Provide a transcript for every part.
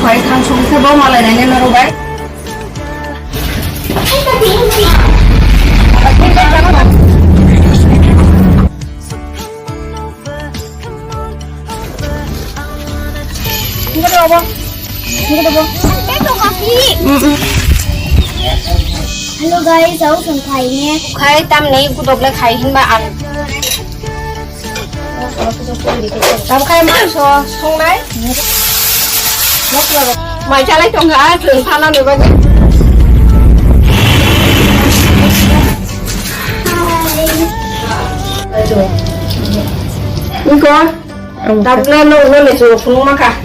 khói thang xuống cái bố mà lại này nên nó đâu vậy Enggak ada apa? Enggak ada apa? Itu kaki. Hello guys, aku sang khai nghe. Khai tam này cũng đọc lại khai hình mà ăn. Tam khai mà so xong đấy. Mày cha lấy trong gã thường phan nó được bao nhiêu? I거. Đọc lên nó lại rồi phun mà cả.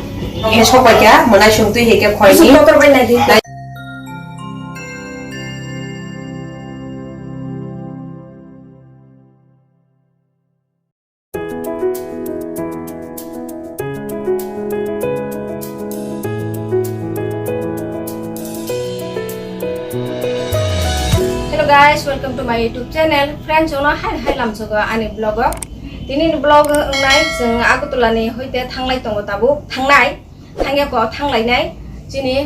He so ba kya mana shung tu he ke khoi ni Dokter bên này đi. Hello guys, welcome to my YouTube channel. Friends, chúng hai làm cho anh vlog. Tini vlog này chúng Agartala này hồi té thang lại tông của tabu thang này thang nghe có thang lại này Tini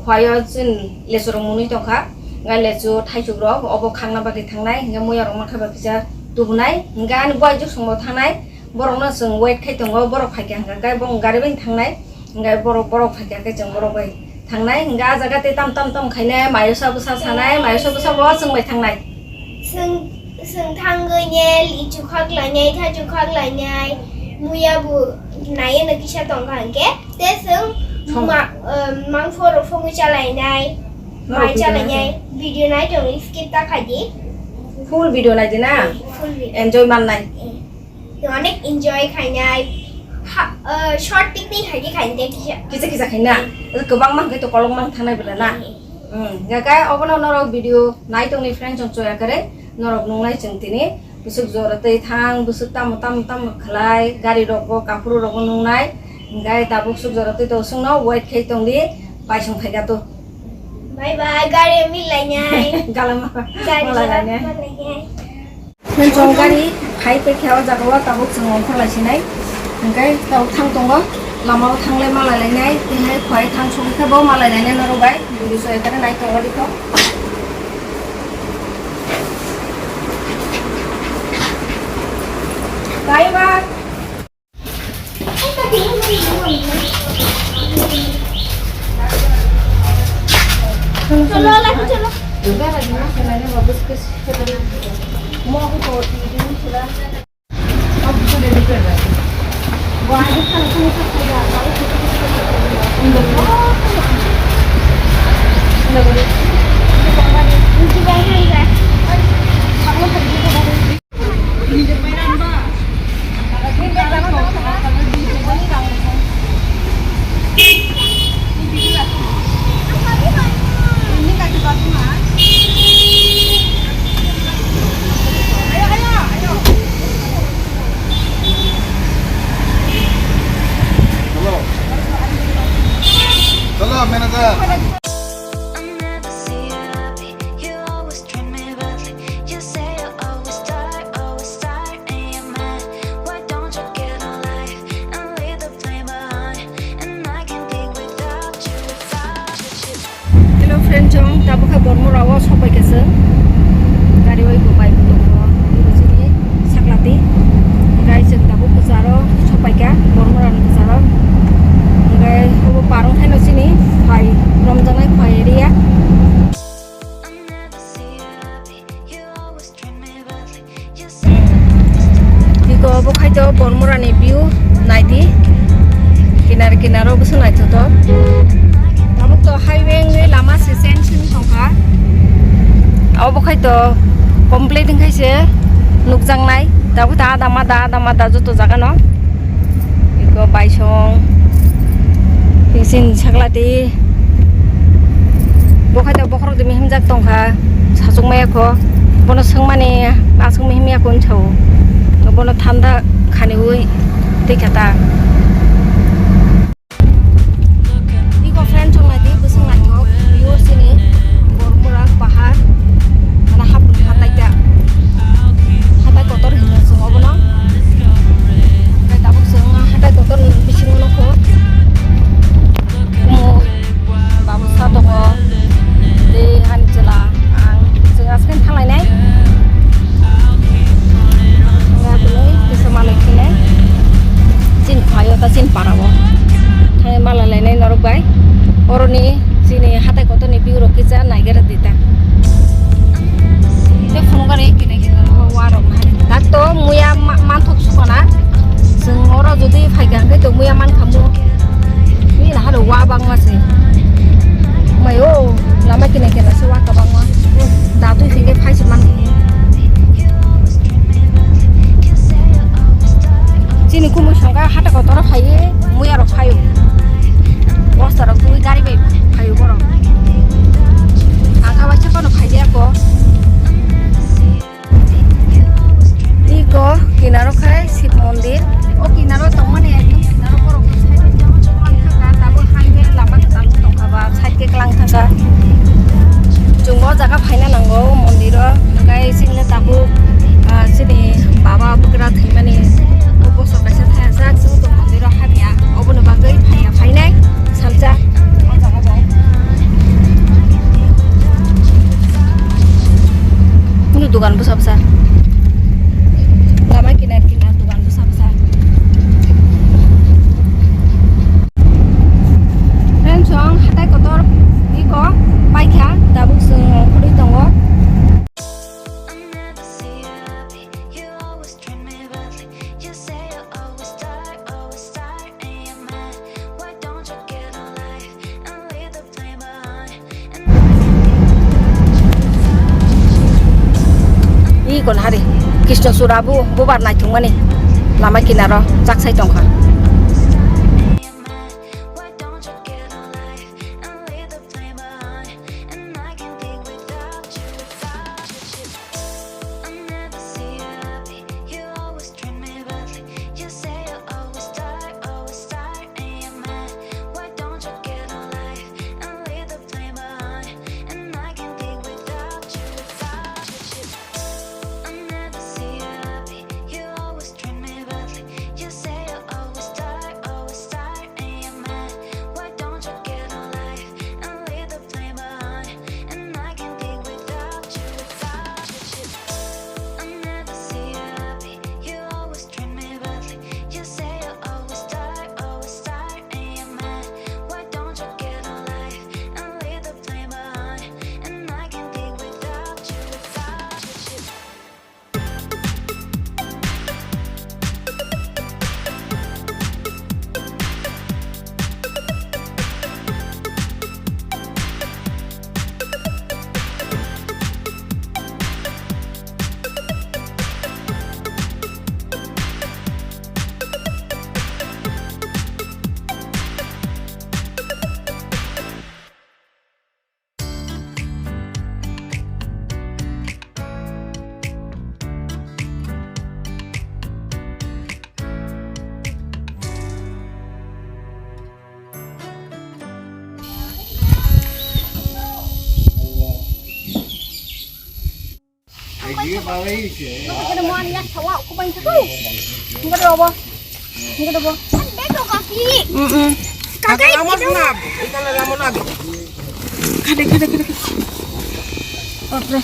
khoai trên lệ số đồng muni tông khác ngay lệ số thay chụp đó ở bộ khang nào bagi thang này ngay mua rong khai bagi cha tu này ngay anh quay chút xong thang này borong nó sừng quay khai tông ở borong khai cái bong gari bên thang này ngay borong khai cái chừng borong bay thang này ngay jaga tê tam khai này mày sao này mày sao bỏ sừng mày thang này Sừng thang người nhé, lý chú khắc lại nhé, thay chú khắc lại nhé. Muya bu nãy là cái sao tổng cả cái. Thế sừng mang phô rồi phong cha lại nhé. Mai cha lại nhé. Video này trong skip ta khai gì? Full video này thế nào? Full video. Enjoy man này. Nó next enjoy khai nhé. Short picnic khai cái Kisah khai na. Kebang mang cái kolong mang thang này bela na. Cái apa nó video này trong này friend trong chơi cái Norok nunglai cengtini busuk zoratei thang busuk tam khalai gari roko kapuru roko nunglai ngai tabuk suk zoratei to sungno wait khai tongdi pai sung khai gato Bye bye gari mi lai nhai galam gari lai ne nhai nên trong gari khai pe kheo jagawa tabuk sungong khalai sinai ngai tau thang tongo lamau thang le malai lai nai ti hai khoi thang sung khai bo malai lai ne noro bai video so ekare nai tongo di ko Bye bye. Chalo lagi chalo. Juga lagi mas, kenanya bagus ke sini. Mau aku bawa ini sudah. Aku sudah dikira. Wah, ini kan susah saja. Kalau kita enggak boleh. Ini banyak ya. Kamu pergi ke mana? Ini depan mbak. Ini kaki batu mas. Ayo. Halo, manager. Friend tabu ka bormo rawo sopai kese gari wai bobai buto ko sini saklati guys jeng tabu kesaro sopai ka bormo ran kesaro ngai hobo parong thaino sini phai romjang nai phai area diko bo khaito bormo rani view naiti kinaro busu naito to to highway ngai lama sesen sini tongkha abo khai to complete khai se nukjang nai tabu da dama joto jaga no iko baisong pisin saklati bo khai to bokhro de mihim jak tongkha sajung maya ko bono sengmani asung mihim ya kon chau bono thanda khani ui tikata friend trong này thì busung lạnh ngọc view sini bormurak pahar mana hapun hatai ta hatai kotor hina sungo bono kai tabuk sunga hatai kotor bising no ko kon hari Krishna surabu bobar nai thungmani lama kinaro jaksai tongkha Ini bawa ini. Kita mau nih ya sawa aku banyak tuh enggak ada apa enggak ada apa Beto kaki. Kakak lama nak. Ikan lama nak. Kade oke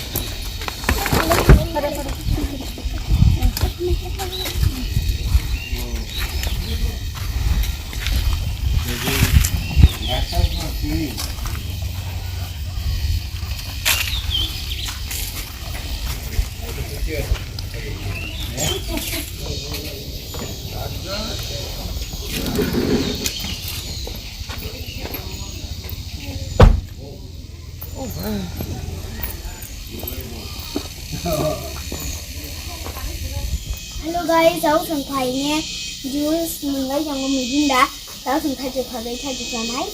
Hello guys, cháu thường thầy nghe Joyous mình lấy dòng mình đi đã cháu thường thầy chụp thầy cho này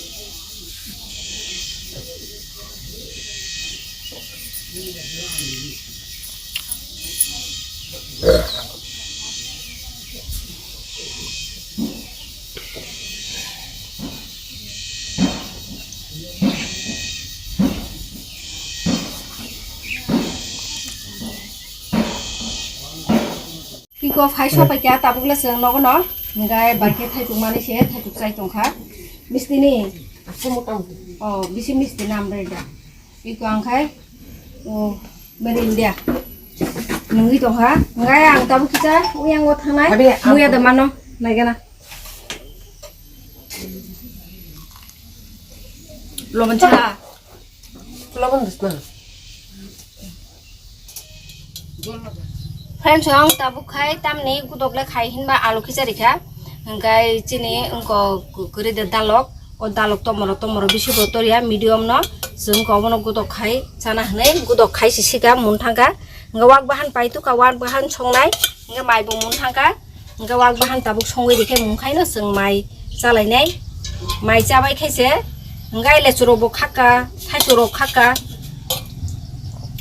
Kiko phai so pai kya tabuk la sang no no ngai bar ke thai tung mani se thai tuk sai tong kha misti ni Aku mau tahu. oh bisi misti nam re da Kiko ang khai oh meri dia nungi tong kha ngai ang tabuk kita uyang go thanai muya da mano nai gana lo mancha Lawan desna. Friends ang tabuk khai tamni gudok le khai hinba alu khichari kha ngai chini unko kuri de dalok o dalok tomoro bisi botoria medium no jeng ko mono gudok khai chana hnai gudok khai sisiga mun thanga nga wak bahan paitu ka wak bahan songnai nga mai bo mun thanga nga wak bahan tabuk songwe dikhe mun khai no jeng mai chalainai mai chabai khaise ngai le churo bo khaka thai churo khaka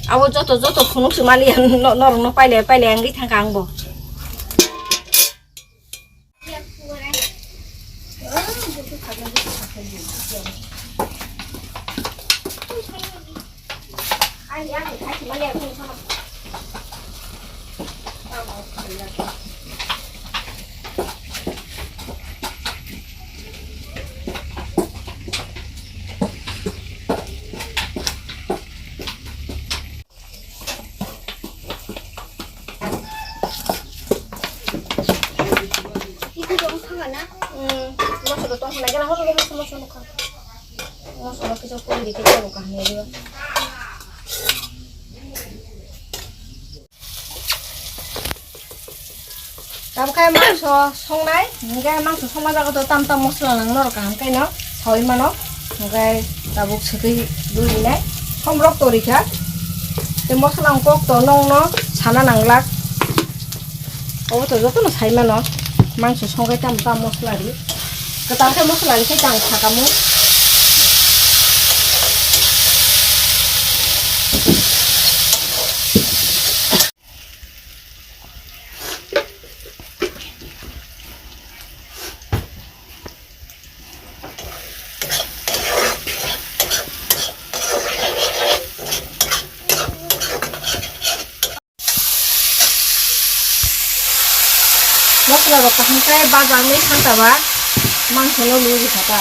Awo joto phunuk sumali no paile angi thangkang bo Tam khai mangso songnai ngai mangso songma jago to tam mosla nang nor kan kai no soi mano ngai tabuk sekai duri nai somrok tori kha 이 머슬랑 꼭또 농노 사나 낭락 어부터 저것도 사이면 망치 송게 담다 머슬라리 그 당시 머슬라리 세장 사가무 머슬라로 한가에 바장에 산다봐 망치로 누르기 하다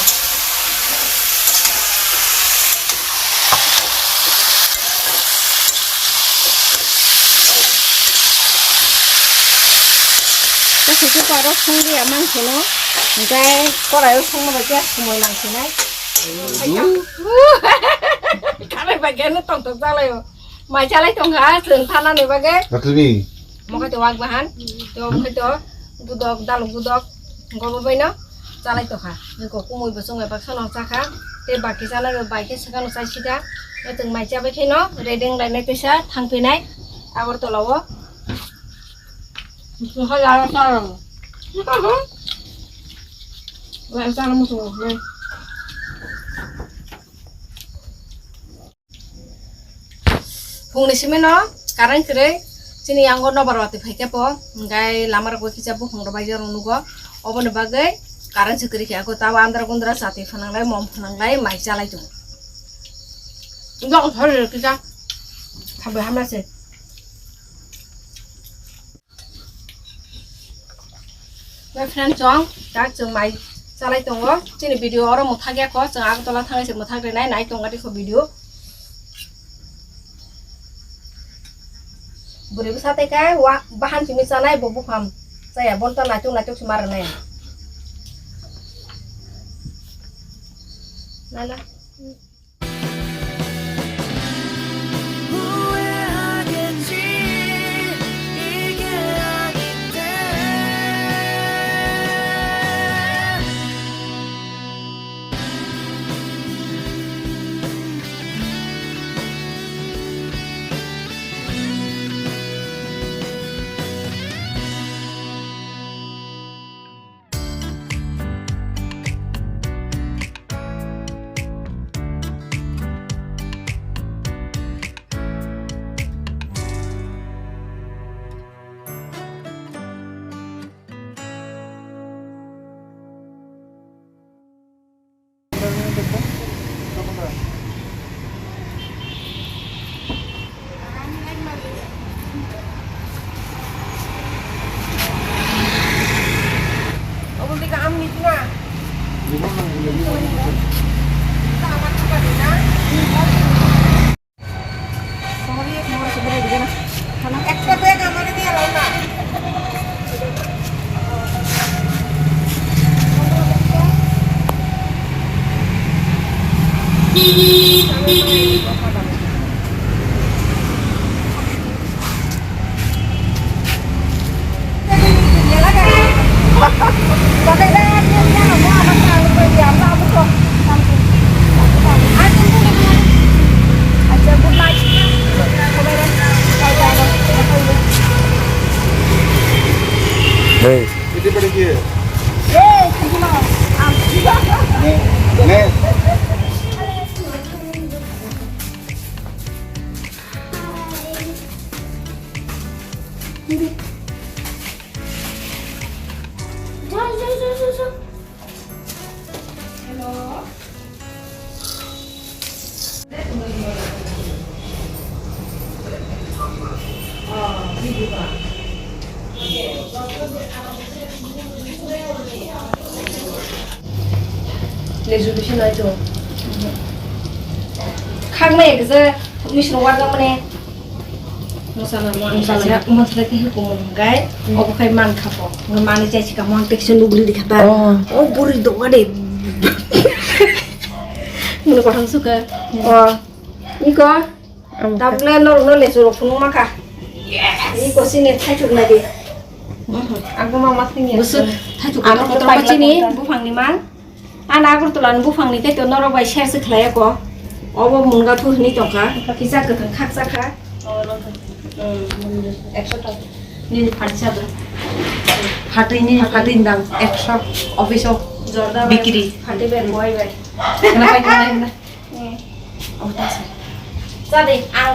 그래서 그 바로 송기야 망치로 이제 꼬라요 송물을 숨을 망치네 cái này cái nó tổng tổng ra lại mày cha lấy trong hả thường than ăn này vậy cái Lakshmi. mau cái tuang bahan tuang cái tuang gudak dalam gudak ngomong apa ini cha lấy trong hả nhưng có cũng mùi bớt xong rồi bác sao nó cha khác thế bác cái cha lấy rồi bài cái sao nó sai xí ra rồi từng mày cha với cái nó rồi đừng lại này tới sao thằng kia này Agartala wo hơi là sao rồi vậy sao nó một rồi Fungni nó karang kere sini yang gono barwati phake po ngai lamar ko kicha bu khongro bai jorong nugo obon bagai karang sekeri ke aku tawa andra gundra sati phananglai mom phananglai mai chalai tu ngok thor kicha thabe hamla se my friend chong ta chung mai chalai tongo sini video oro mo thagya ko chung Agartala thangai se mo thagre nai nai tonga di ko video beri besar teka bahan cumi sana ibu bukan saya bontar nacuk semarang ya nana Hey. Ini pada dia. Nih. Resolution itu. Kang me gitu, mission warga mana? Masalah ke hukum gay, aku kayak man kapo, ngemani cai sih kamu antek senubli dikata. Oh buri dong ada. Mana orang suka? Oh, iko, tapi nol lesur pun maka. Iko sini tajuk lagi. Aku mau masingnya. Busuk tajuk. Aku tempat sini, bufang niman. Anak Agartala bufang ni kayak noro bai share sekelaya ko, obo munga tuh ni tongka, kisah keteng kak saka, 100 টাকা নি ফাটছে আদা ফাটিনি দাম 100 অফিসও জর্দা বিক্রি ফাটিবে বই by না পাই না ও তাছে যাবে আং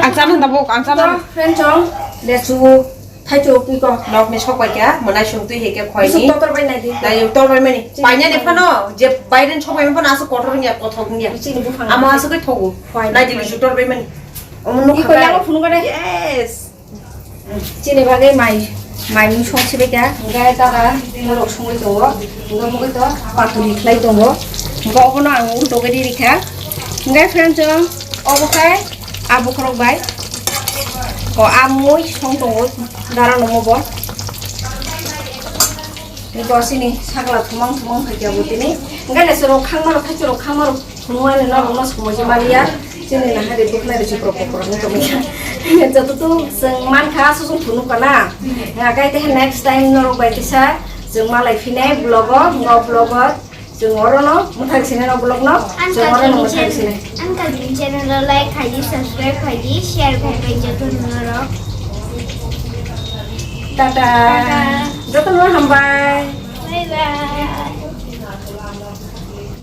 Ang sana na bok, ang sana. Friend চং দেসু থাইচো কি ক Nok ni sok bai kya, manai sung tu he kya khoi কিছু ni. ততর বাই নাই দি Na yu tor bai mani. Pai nya ni phano, je bai den sok bai phano asu kotor nya kothok nya. চিনি বু খানা Ama asu ke thogu. Na jili su tor bai mani. অমন কি কইলা phone করে Yes. চিনি বাগে মাই নি সংছিবে কা গায় তারা মোরক সঙ্গে দङ nga mo to patuli khlai dङ nga obono ang undo gedi rikha nga friend jong obokai abu krok bai ko amoi song dङ dara no mobo ni bosini sagla thumang khakia butini nga le soro khangmaro thachoro khangmaro thumane no no smoji maria chini na hare dukna re chipro popro no to miya jato tu seng man kha su sung thunu kana na kai te next time no ro bai tisa jeng malai phine blog ngo blog jeng oro no muthak sine no blog no jeng oro no muthak sine Uncle Jin channel like khaji subscribe khaji share ko kai jato naro tata jato no hambai bye bye